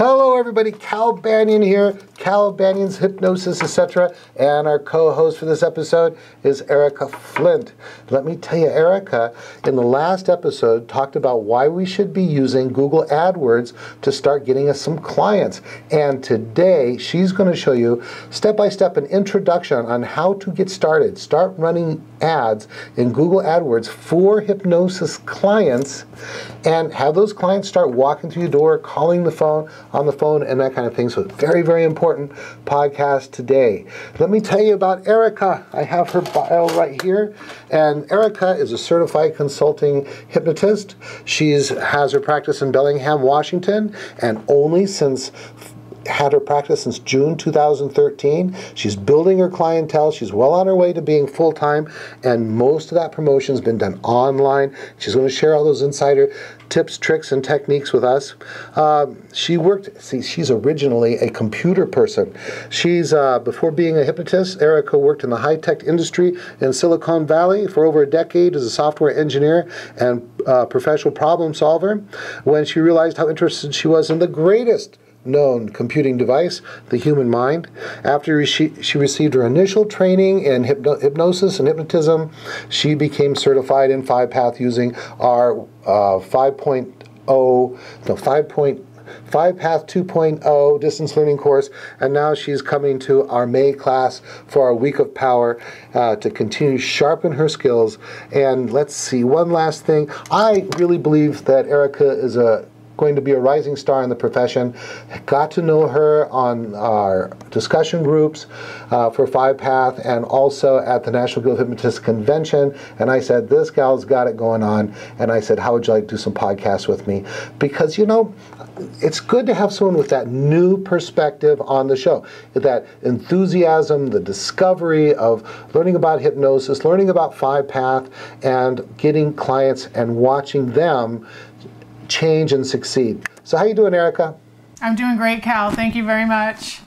Hello everybody, Cal Banyan here, Cal Banyan's Hypnosis, etc. And our co-host for this episode is Erica Flint. Let me tell you, Erica, in the last episode, talked about why we should be using Google Adwords to start getting us some clients. And today, she's going to show you step-by-step an introduction on how to get started. Start running ads in Google Adwords for hypnosis clients and have those clients start walking through your door, calling on the phone, and that kind of thing. So very, very important podcast today. Let me tell you about Erica. I have her bio right here. And Erica is a certified consulting hypnotist. She has her practice in Bellingham, Washington, and had her practice since June 2013. She's building her clientele. She's well on her way to being full-time, and most of that promotion's been done online. She's going to share all those insider tips, tricks, and techniques with us. She's originally a computer person. Before being a hypnotist, Erica worked in the high-tech industry in Silicon Valley for over a decade as a software engineer and professional problem solver. When she realized how interested she was in the greatest known computing device, the human mind. After she received her initial training in hypnosis and hypnotism, she became certified in 5-Path using our 5-Path 2.0 distance learning course, and now she's coming to our May class for our Week of Power to continue to sharpen her skills. And let's see, one last thing. I really believe that Erica is going to be a rising star in the profession. Got to know her on our discussion groups for 5-Path and also at the National Guild of Hypnotists Convention. And I said, this gal's got it going on. And I said, how would you like to do some podcasts with me? Because, you know, it's good to have someone with that new perspective on the show. That enthusiasm, the discovery of learning about hypnosis, learning about 5-Path, and getting clients and watching them change and succeed. So how you doing, Erica? I'm doing great, Cal. Thank you very much.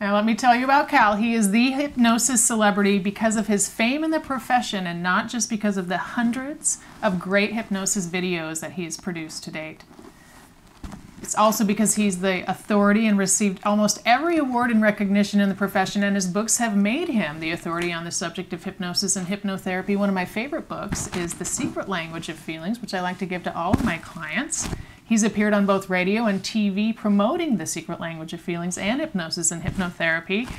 Now let me tell you about Cal. He is the hypnosis celebrity because of his fame in the profession and not just because of the hundreds of great hypnosis videos that he has produced to date. It's also because he's the authority and received almost every award and recognition in the profession, and his books have made him the authority on the subject of hypnosis and hypnotherapy. One of my favorite books is The Secret Language of Feelings, which I like to give to all of my clients. He's appeared on both radio and TV promoting The Secret Language of Feelings and hypnosis and hypnotherapy.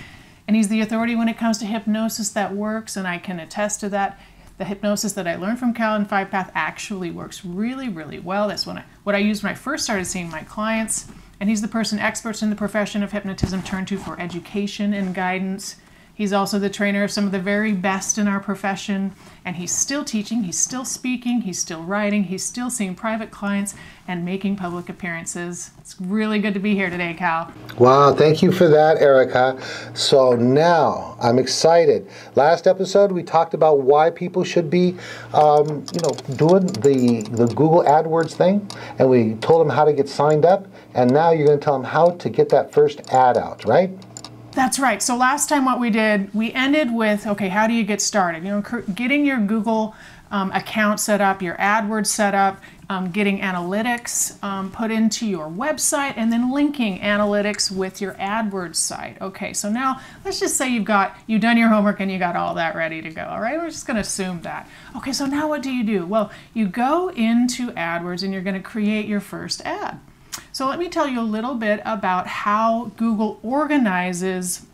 And he's the authority when it comes to hypnosis that works, and I can attest to that. The hypnosis that I learned from Cal and 5-Path actually works really, really well. That's what I used when I first started seeing my clients. And he's the person experts in the profession of hypnotism turn to for education and guidance. He's also the trainer of some of the very best in our profession. And he's still teaching, he's still speaking, he's still writing, he's still seeing private clients and making public appearances. It's really good to be here today, Cal. Wow, thank you for that, Erica. So now I'm excited. Last episode, we talked about why people should be, doing the Google AdWords thing, and we told them how to get signed up. And now you're going to tell them how to get that first ad out, right? That's right. So last time what we did, we ended with, okay, how do you get started? You know, getting your Google account set up, your AdWords set up, getting analytics put into your website, and then linking analytics with your AdWords site. Okay, so now let's just say you've done your homework and you got all that ready to go. All right, we're just going to assume that. Okay, so now what do? Well, you go into AdWords and you're going to create your first ad. So let me tell you a little bit about how Google organizes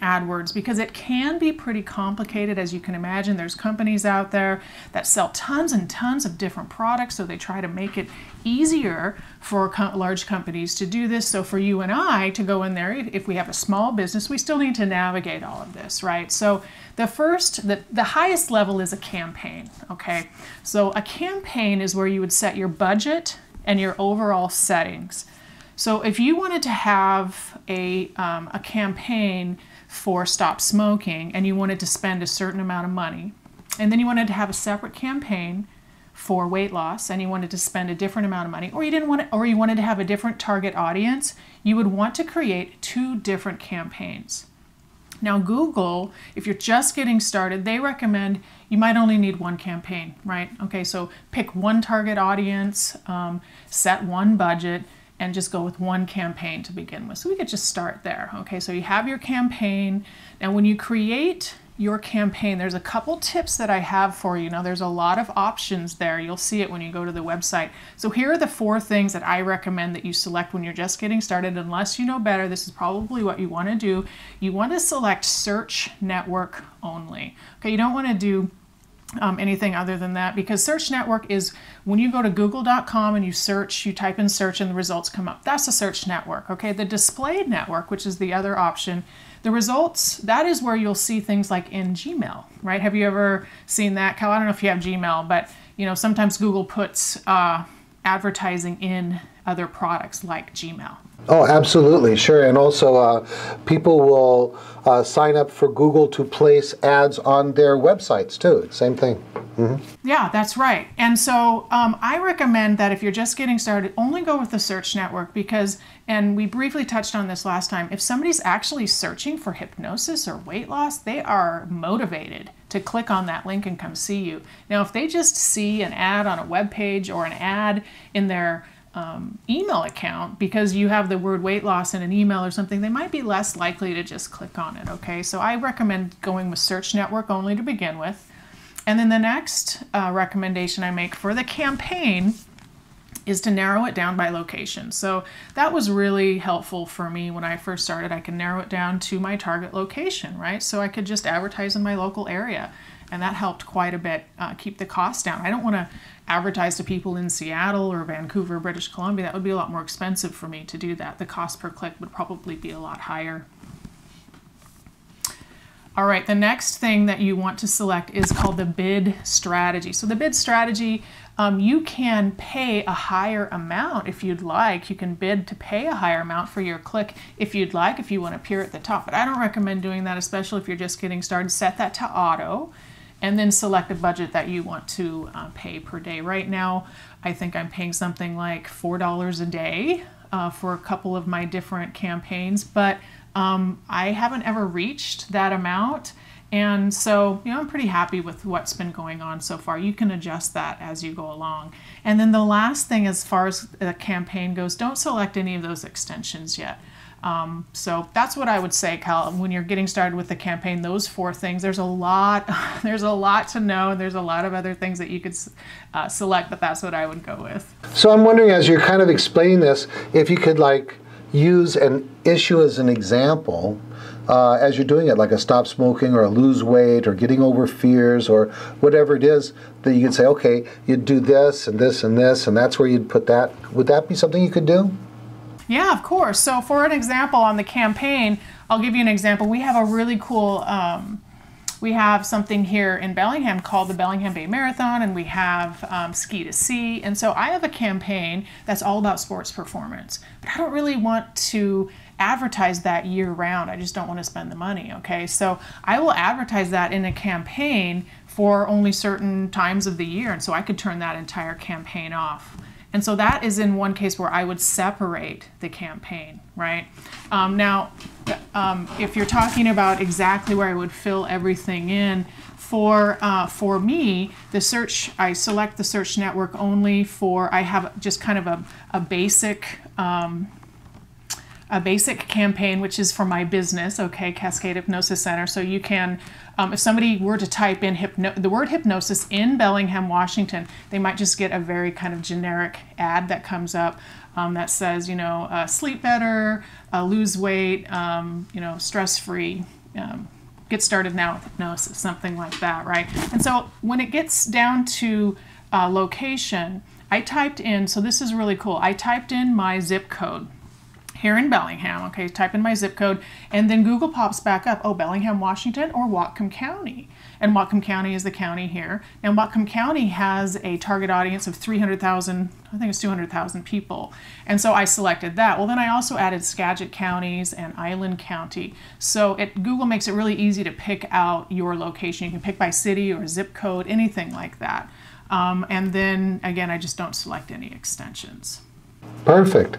AdWords, because it can be pretty complicated. As you can imagine, there's companies out there that sell tons and tons of different products, so they try to make it easier for large companies to do this. So for you and I to go in there, if we have a small business, we still need to navigate all of this, right? So the highest level is a campaign, okay? So a campaign is where you would set your budget and your overall settings. So if you wanted to have a campaign for stop smoking and you wanted to spend a certain amount of money, and then you wanted to have a separate campaign for weight loss and you wanted to spend a different amount of money, or you wanted to have a different target audience, you would want to create 2 different campaigns. Now Google, if you're just getting started, they recommend you might only need 1 campaign, right? Okay, so pick 1 target audience, set 1 budget, and just go with one campaign to begin with. So we could just start there. Okay, so you have your campaign. Now when you create your campaign, there's a couple tips that I have for you. Now there's a lot of options there. You'll see it when you go to the website. So here are the 4 things that I recommend that you select when you're just getting started. Unless you know better, this is probably what you want to do. You want to select search network only. Okay, you don't want to do anything other than that, because search network is when you go to google.com and you search, you type in search and the results come up. That's a search network. Okay, the displayed network, which is the other option, the results, that is where you'll see things like in Gmail, right? Have you ever seen that, Cal? I don't know if you have Gmail, but you know, sometimes Google puts advertising in other products like Gmail. Oh, absolutely, sure. And also people will sign up for Google to place ads on their websites too. Same thing. Mm-hmm. Yeah, that's right. And so I recommend that if you're just getting started, only go with the search network because, and we briefly touched on this last time, if somebody's actually searching for hypnosis or weight loss, they are motivated to click on that link and come see you. Now, if they just see an ad on a web page or an ad in their email account because you have the word weight loss in an email or something, they might be less likely to just click on it, okay? So I recommend going with search network only to begin with. And then the next recommendation I make for the campaign is to narrow it down by location. So that was really helpful for me when I first started. I could narrow it down to my target location, right? So I could just advertise in my local area. And that helped quite a bit keep the cost down. I don't want to advertise to people in Seattle or Vancouver, British Columbia. That would be a lot more expensive for me to do that. The cost per click would probably be a lot higher. All right, the next thing that you want to select is called the bid strategy. So the bid strategy, you can pay a higher amount if you'd like. You can bid to pay a higher amount for your click if you'd like, if you want to appear at the top. But I don't recommend doing that, especially if you're just getting started. Set that to auto, and then select a budget that you want to pay per day. Right now, I think I'm paying something like $4 a day for a couple of my different campaigns, but I haven't ever reached that amount. And so, you know, I'm pretty happy with what's been going on so far. You can adjust that as you go along. And then the last thing, as far as the campaign goes, don't select any of those extensions yet. So that's what I would say, Cal, when you're getting started with the campaign, those 4 things. There's a lot to know. There's a lot of other things that you could select, but that's what I would go with. So I'm wondering, as you're kind of explaining this, if you could like use an issue as an example as you're doing it, like a stop smoking or a lose weight or getting over fears or whatever it is, that you can say, okay, you'd do this and this and this, and that's where you'd put that. Would that be something you could do? Yeah, of course. So for an example on the campaign, I'll give you an example. We have a really cool, we have something here in Bellingham called the Bellingham Bay Marathon, and we have Ski to Sea. And so I have a campaign that's all about sports performance, but I don't really want to advertise that year round. I just don't want to spend the money, okay? So I will advertise that in a campaign for only certain times of the year, and so I could turn that entire campaign off. And so that is in one case where I would separate the campaign, right? Now, if you're talking about exactly where I would fill everything in, for me, the search, I select the search network only for, I have just kind of a basic campaign, which is for my business, okay, Cascade Hypnosis Center. So you can, if somebody were to type in the word hypnosis in Bellingham, Washington, they might just get a very kind of generic ad that comes up that says, you know, sleep better, lose weight, you know, stress-free, get started now with hypnosis, something like that, right? And so when it gets down to location, I typed in, so this is really cool, I typed in my zip code here in Bellingham, okay, type in my zip code, and then Google pops back up, oh, Bellingham, Washington, or Whatcom County. And Whatcom County is the county here. And Whatcom County has a target audience of 300,000, I think it's 200,000 people. And so I selected that. Well, then I also added Skagit counties and Island County. So Google makes it really easy to pick out your location. You can pick by city or zip code, anything like that. And then, again, I just don't select any extensions. Perfect.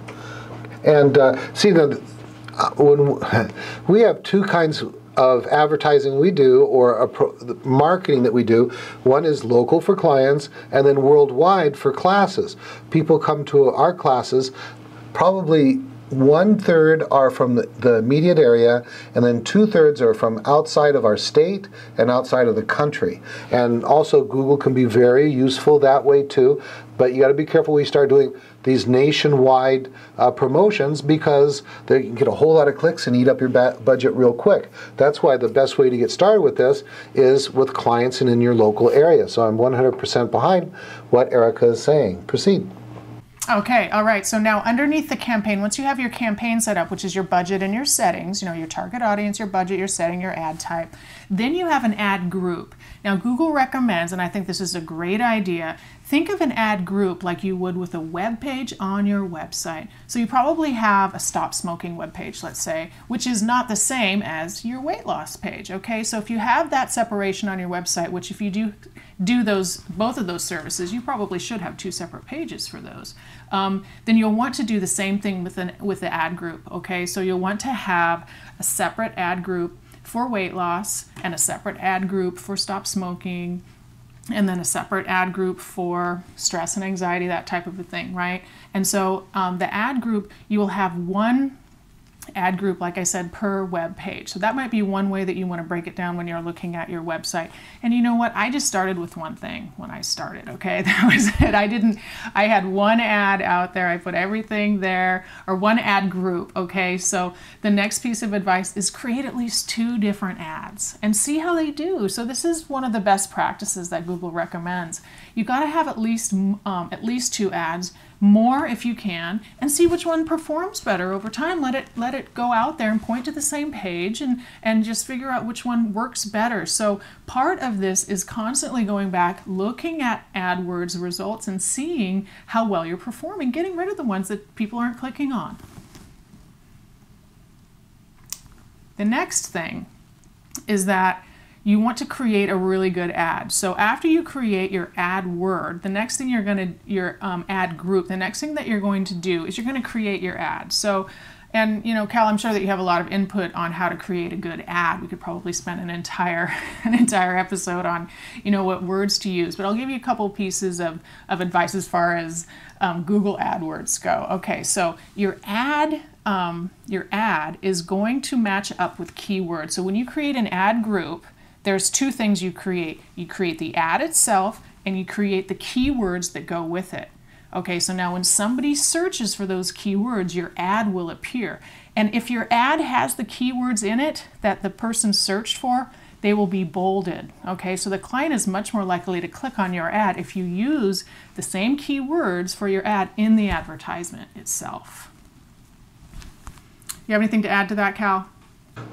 And see, when we have 2 kinds of advertising we do, or marketing that we do. One is local for clients, and then worldwide for classes. People come to our classes probably 1/3 are from the immediate area, and then 2/3 are from outside of our state and outside of the country. And also Google can be very useful that way too, but you got to be careful when you start doing these nationwide promotions, because they can get a whole lot of clicks and eat up your budget real quick. That's why the best way to get started with this is with clients and in your local area. So I'm 100% behind what Erica is saying. Proceed. Okay, all right. So now underneath the campaign, once you have your campaign set up, which is your budget and your settings, your target audience, your budget, your setting, your ad type, then you have an ad group. Now Google recommends, and I think this is a great idea, think of an ad group like you would with a web page on your website. So you probably have a stop smoking web page, let's say, which is not the same as your weight loss page, okay? So if you have that separation on your website, which if you do both of those services, you probably should have 2 separate pages for those. Then you'll want to do the same thing with the ad group, okay? So you'll want to have a separate ad group for weight loss and a separate ad group for stop smoking, and then a separate ad group for stress and anxiety, that type of a thing, right? And so the ad group, you will have one ad group, like I said, per web page. So that might be one way that you want to break it down when you're looking at your website. And you know what? I just started with one thing when I started, okay? That was it. I had one ad out there. I put everything there, or one ad group, okay? So the next piece of advice is create at least 2 different ads and see how they do. So this is one of the best practices that Google recommends. You got to have at least 2 ads, more if you can, and see which one performs better over time. Let it go out there and point to the same page and just figure out which one works better. So part of this is constantly going back, looking at AdWords results and seeing how well you're performing, getting rid of the ones that people aren't clicking on. The next thing is that you want to create a really good ad. So after you create your ad word, the next thing your ad group, the next thing that you're going to do is you're going to create your ad. So, and Cal, I'm sure that you have a lot of input on how to create a good ad. We could probably spend an entire episode on, what words to use, but I'll give you a couple pieces of advice as far as Google AdWords go. Okay, so your ad is going to match up with keywords. So when you create an ad group, there's 2 things you create. You create the ad itself, and you create the keywords that go with it. Okay, so now when somebody searches for those keywords, your ad will appear. And if your ad has the keywords in it that the person searched for, they will be bolded. Okay, so the client is much more likely to click on your ad if you use the same keywords for your ad in the advertisement itself. You have anything to add to that, Cal?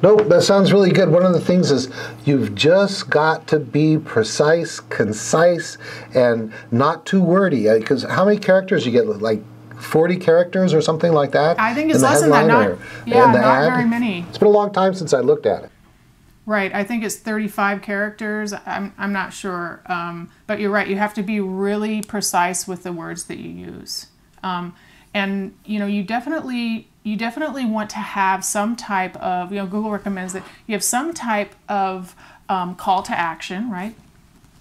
No, that sounds really good. One of the things is you've just got to be precise, concise, and not too wordy. Because how many characters you get? Like 40 characters or something like that? I think it's less than that. Not very many. It's been a long time since I looked at it. Right, I think it's 35 characters. I'm not sure, but you're right. You have to be really precise with the words that you use, and you definitely want to have some type of, Google recommends that you have some type of call to action, right?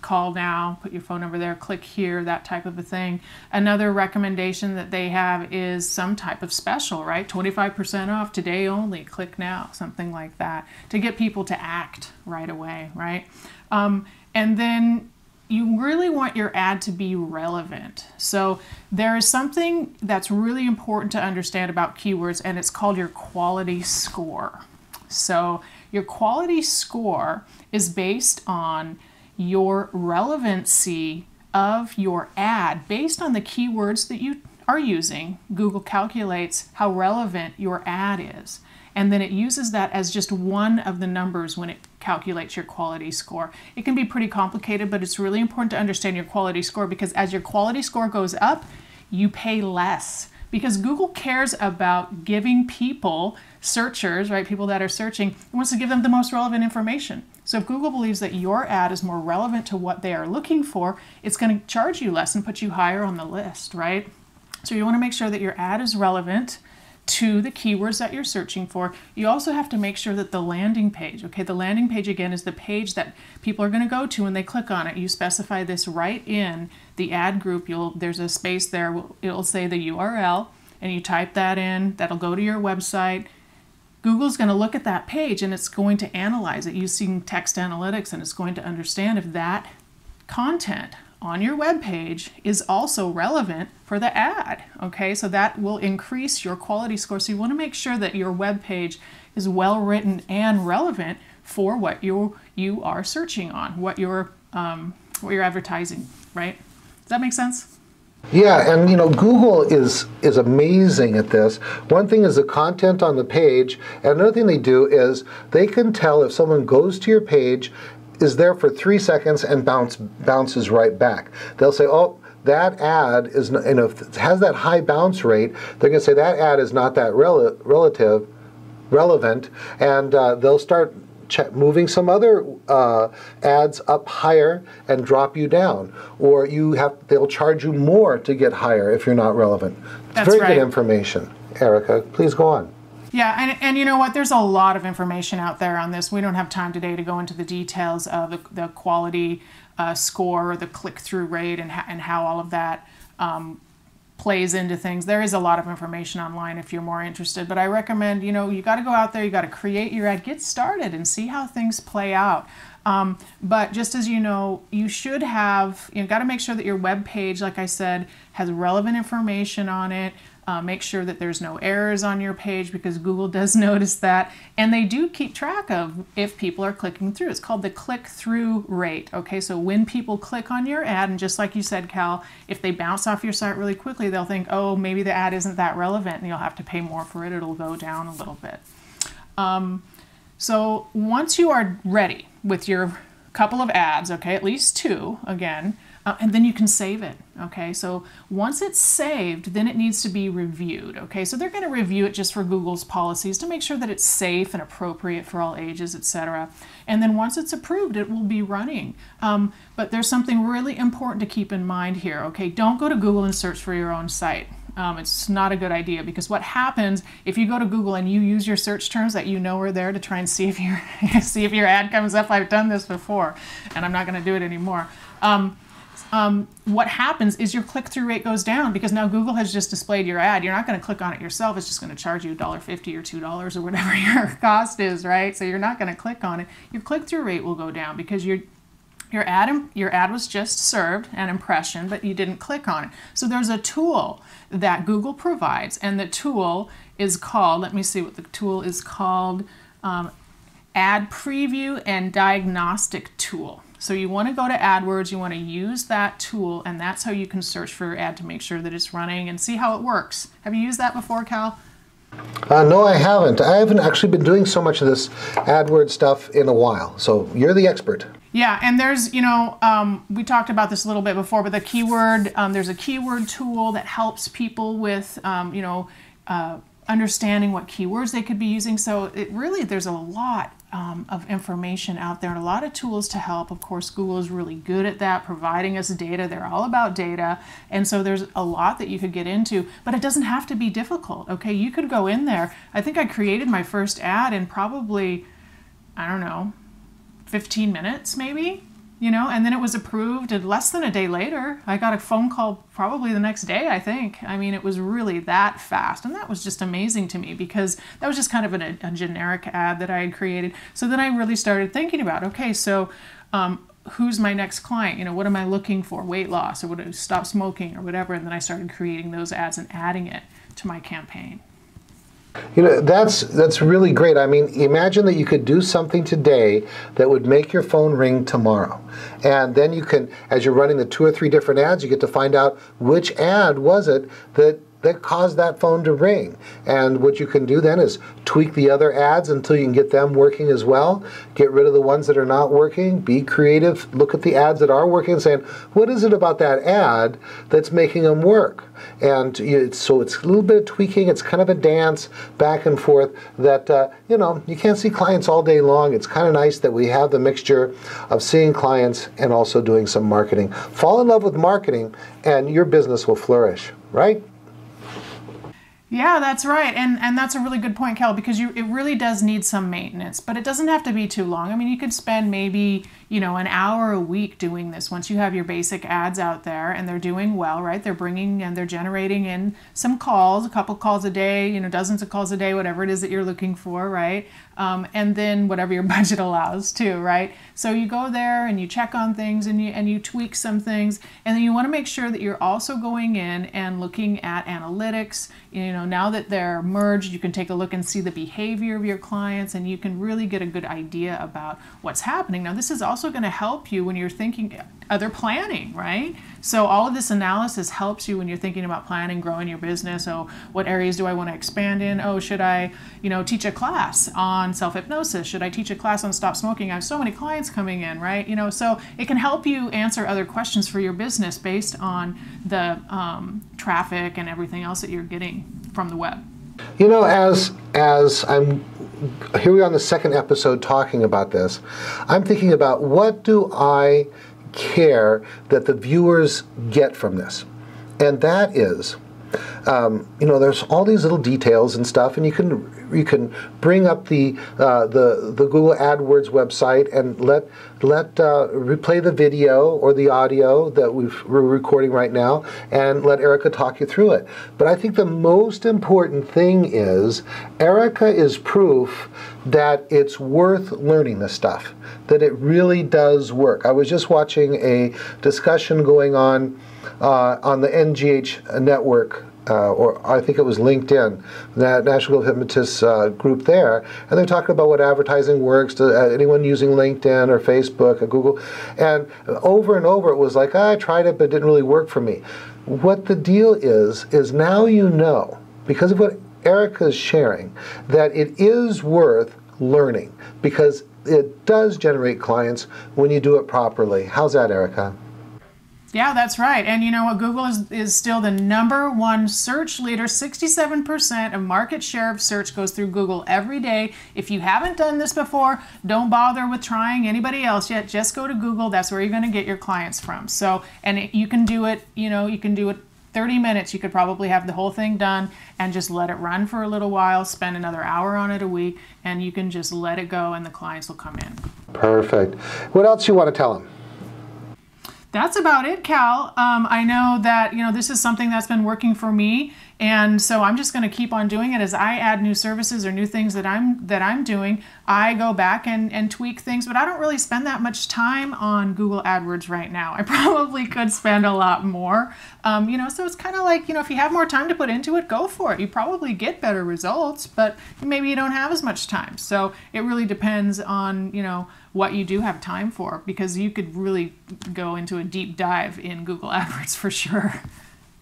Call now, put your phone number there, click here, that type of a thing. Another recommendation that they have is some type of special, right? 25% off today only, click now, something like that, to get people to act right away, right? And then you really want your ad to be relevant. So there is something that's really important to understand about keywords, and it's called your quality score. So your quality score is based on your relevancy of your ad. Based on the keywords that you are using, Google calculates how relevant your ad is. And then it uses that as just one of the numbers when it calculates your quality score. It can be pretty complicated, but it's really important to understand your quality score, because as your quality score goes up, you pay less. Because Google cares about giving people, searchers, right, people that are searching, it wants to give them the most relevant information. So if Google believes that your ad is more relevant to what they are looking for, it's going to charge you less and put you higher on the list, right? So you want to make sure that your ad is relevant to the keywords that you're searching for. You also have to make sure that the landing page, okay, the landing page again is the page that people are going to go to when they click on it. You specify this right in the ad group. There's a space there, it'll say the URL, and you type that in, that'll go to your website. Google's going to look at that page and it's going to analyze it using text analytics, and it's going to understand if that content on your web page is also relevant for the ad. Okay, so that will increase your quality score. So you want to make sure that your web page is well written and relevant for what you are searching on, what you're advertising, right? Does that make sense? Yeah, and Google is amazing at this. One thing is the content on the page, and another thing they do is they can tell if someone goes to your page, is there for 3 seconds, and bounces right back. They'll say, oh, that ad is, if it has that high bounce rate, they're going to say that ad is not that relevant, and they'll start moving some other ads up higher and drop you down, or they'll charge you more to get higher if you're not relevant. That's very right. Good information. Erica, please go on. Yeah, and you know what? There's a lot of information out there on this. We don't have time today to go into the details of the quality score, or the click-through rate, and how all of that plays into things. There is a lot of information online if you're more interested, but I recommend, you got to go out there, you got to create your ad, get started and see how things play out. But just as you should have, got to make sure that your web page, like I said, has relevant information on it. Make sure that there's no errors on your page, because Google does notice that, and they do keep track of if people are clicking through. It's called the click-through rate. Okay, so when people click on your ad, and just like you said, Cal, if they bounce off your site really quickly, they'll think, oh, maybe the ad isn't that relevant, and you'll have to pay more for it. It'll go down a little bit. So once you are ready with your couple of ads, okay, at least 2, again, and then you can save it, okay? So once it's saved, then it needs to be reviewed, okay? So they're going to review it just for Google's policies to make sure that it's safe and appropriate for all ages, etc. And then once it's approved, it will be running. But there's something really important to keep in mind here, okay? Don't go to Google and search for your own site. It's not a good idea, because what happens if you go to Google and you use your search terms that are there to try and see if your ad comes up. I've done this before, and I'm not going to do it anymore. What happens is your click-through rate goes down, because now Google has just displayed your ad. You're not going to click on it yourself. It's just going to charge you $1.50 or $2 or whatever your cost is, right? So you're not going to click on it. Your click-through rate will go down because your ad was just served, an impression, but you didn't click on it. So there's a tool that Google provides, and the tool is called, let me see what the tool is called, Ad Preview and Diagnostic Tool. So you want to go to AdWords, you want to use that tool, and that's how you can search for your ad to make sure that it's running and see how it works. Have you used that before, Cal? No, I haven't. I haven't actually been doing so much of this AdWords stuff in a while, so you're the expert. Yeah, and there's, we talked about this a little bit before, but the keyword, there's a keyword tool that helps people with, understanding what keywords they could be using. So there's a lot of information out there and a lot of tools to help. Of course, Google is really good at that, providing us data. They're all about data. And so there's a lot that you could get into, but it doesn't have to be difficult. Okay, you could go in there. I think I created my first ad in probably, 15 minutes maybe, and then it was approved, and less than a day later, I got a phone call probably the next day, I think. I mean, it was really that fast, and that was just amazing to me, because that was just kind of a generic ad that I had created. So then I really started thinking about, okay, so who's my next client? What am I looking for? Weight loss, or would I stop smoking, or whatever, and then I started creating those ads and adding it to my campaign. That's really great. I mean, imagine that you could do something today that would make your phone ring tomorrow. And then you can, as you're running the 2 or 3 different ads, you get to find out which ad was it that caused that phone to ring. And what you can do then is tweak the other ads until you can get them working as well. Get rid of the ones that are not working. Be creative. Look at the ads that are working and saying, what is it about that ad that's making them work? And so it's a little bit of tweaking. It's kind of a dance back and forth that, you can't see clients all day long. It's kind of nice that we have the mixture of seeing clients and also doing some marketing. Fall in love with marketing and your business will flourish, right? Yeah, that's right. And that's a really good point, Cal, because it really does need some maintenance, but it doesn't have to be too long. I mean, you could spend maybe, an hour a week doing this. Once you have your basic ads out there and they're doing well, right? They're bringing and they're generating in some calls, a couple calls a day, dozens of calls a day, whatever it is that you're looking for, right? And then whatever your budget allows too, right? So you go there and you check on things and you tweak some things, and then you want to make sure that you're also going in and looking at analytics. Now that they're merged, you can take a look and see the behavior of your clients, and you can really get a good idea about what's happening. Now, this is also going to help you when you're thinking other planning, right? So all of this analysis helps you when you're thinking about planning, growing your business. Oh, what areas do I want to expand in? Oh, should I, teach a class on self-hypnosis? Should I teach a class on stop smoking? I have so many clients coming in, right? So it can help you answer other questions for your business based on the traffic and everything else that you're getting from the web. As I'm here, we are on the second episode talking about this, I'm thinking about what do I care that the viewers get from this, and that is, there's all these little details and stuff, and you can bring up the Google Adwords website and let replay the video or the audio that we're recording right now, and let Erica talk you through it. But I think the most important thing is Erica is proof that it's worth learning this stuff, that it really does work. I was just watching a discussion going on the NGH network, or I think it was LinkedIn, that National Hypnotist group there, and they're talking about what advertising works to anyone using LinkedIn or Facebook or Google, and over it was like, I tried it but it didn't really work for me. What the deal is now because of what Erica is sharing, that it is worth learning, because it does generate clients when you do it properly. How's that, Erica? Yeah, that's right. And you know what? Google is still the #1 search leader. 67% of market share of search goes through Google every day. If you haven't done this before, don't bother with trying anybody else yet. Just go to Google. That's where you're going to get your clients from. So, and you can do it, you can do it 30 minutes. You could probably have the whole thing done and just let it run for a little while, spend another hour on it a week, and you can just let it go and the clients will come in. Perfect. What else you want to tell them? That's about it, Cal. I know that this is something that's been working for me, and so I'm just going to keep on doing it. As I add new services or new things that I'm doing, I go back and tweak things, but I don't really spend that much time on Google AdWords right now. I probably could spend a lot more. So it's kind of like, if you have more time to put into it, go for it. You probably get better results, but maybe you don't have as much time. So it really depends on, what you do have time for, because you could really go into a deep dive in Google AdWords for sure.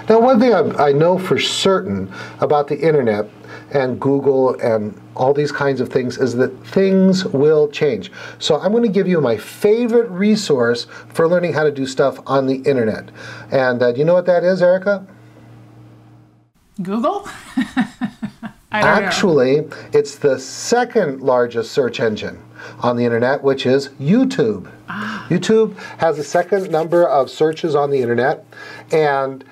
Now, one thing I know for certain about the internet and Google and all these kinds of things is that things will change. So I'm going to give you my favorite resource for learning how to do stuff on the internet. And do you know what that is, Erica? Google? I don't know. It's the second largest search engine on the internet, which is YouTube. YouTube has the second number of searches on the internet, and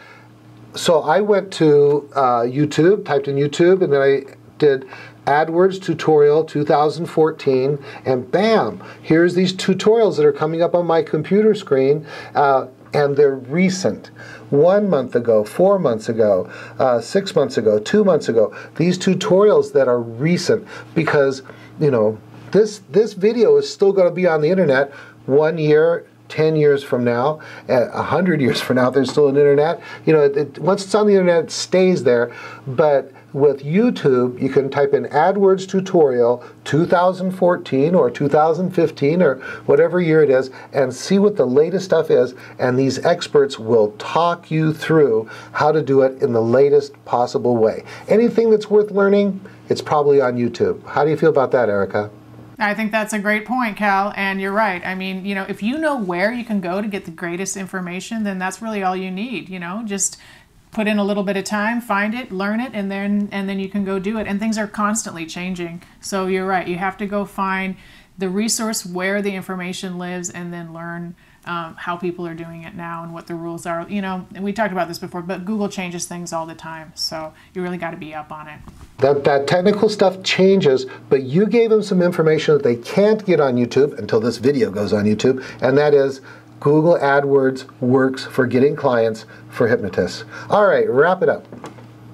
so I went to YouTube, typed in YouTube, and then I did AdWords tutorial 2014, and bam, here's these tutorials that are coming up on my computer screen, and they're recent. 1 month ago, 4 months ago, 6 months ago, 2 months ago. These tutorials that are recent, because this video is still going to be on the internet 1 year, 10 years from now, 100 years from now, there's still an internet. Once it's on the internet, it stays there. But with YouTube, you can type in AdWords tutorial 2014 or 2015 or whatever year it is, and see what the latest stuff is. And these experts will talk you through how to do it in the latest possible way. Anything that's worth learning, it's probably on YouTube. How do you feel about that, Erica? I think that's a great point, Cal, and you're right. I mean, if you know where you can go to get the greatest information, then that's really all you need. Just put in a little bit of time, find it, learn it, and then you can go do it. And things are constantly changing. So you're right. You have to go find the resource where the information lives, and then learn how people are doing it now and what the rules are. You know, and we talked about this before, but Google changes things all the time, so you really got to be up on it. That technical stuff changes, but you gave them some information that they can't get on YouTube until this video goes on YouTube, and that is Google AdWords works for getting clients for hypnotists. All right, wrap it up.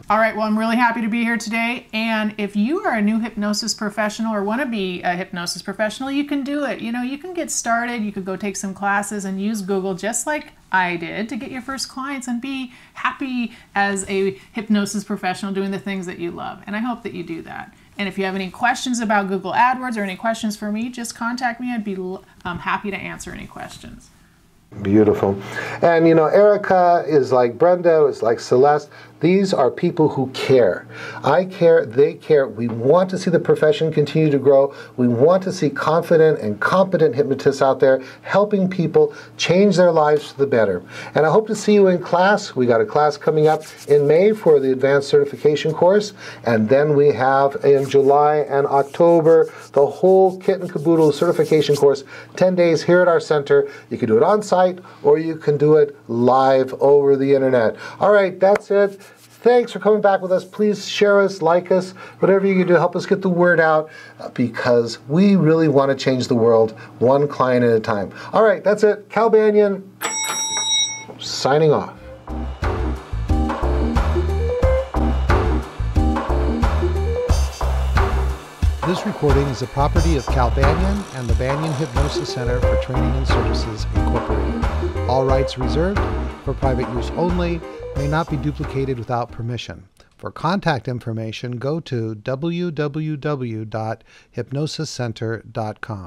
All right, well, I'm really happy to be here today. And if you are a new hypnosis professional or want to be a hypnosis professional, you can do it. You know, you can get started. You could go take some classes and use Google just like I did to get your first clients and be happy as a hypnosis professional doing the things that you love. And I hope that you do that. And if you have any questions about Google AdWords or any questions for me, just contact me. I'd be happy to answer any questions. Beautiful. And you know, Erica is like Brenda, is like Celeste. These are people who care. I care, they care. We want to see the profession continue to grow. We want to see confident and competent hypnotists out there helping people change their lives for the better. And I hope to see you in class. We got a class coming up in May for the advanced certification course. And then we have in July and October the whole kit and caboodle certification course, 10 days here at our center. You can do it on site or you can do it live over the internet. All right, that's it. Thanks for coming back with us. Please share us, like us, whatever you can do, help us get the word out because we really want to change the world one client at a time. All right, that's it. Cal Banyan, signing off. This recording is the property of Cal Banyan and the Banyan Hypnosis Center for Training and Services, Incorporated. All rights reserved, for private use only, may not be duplicated without permission. For contact information, go to www.hypnosiscenter.com.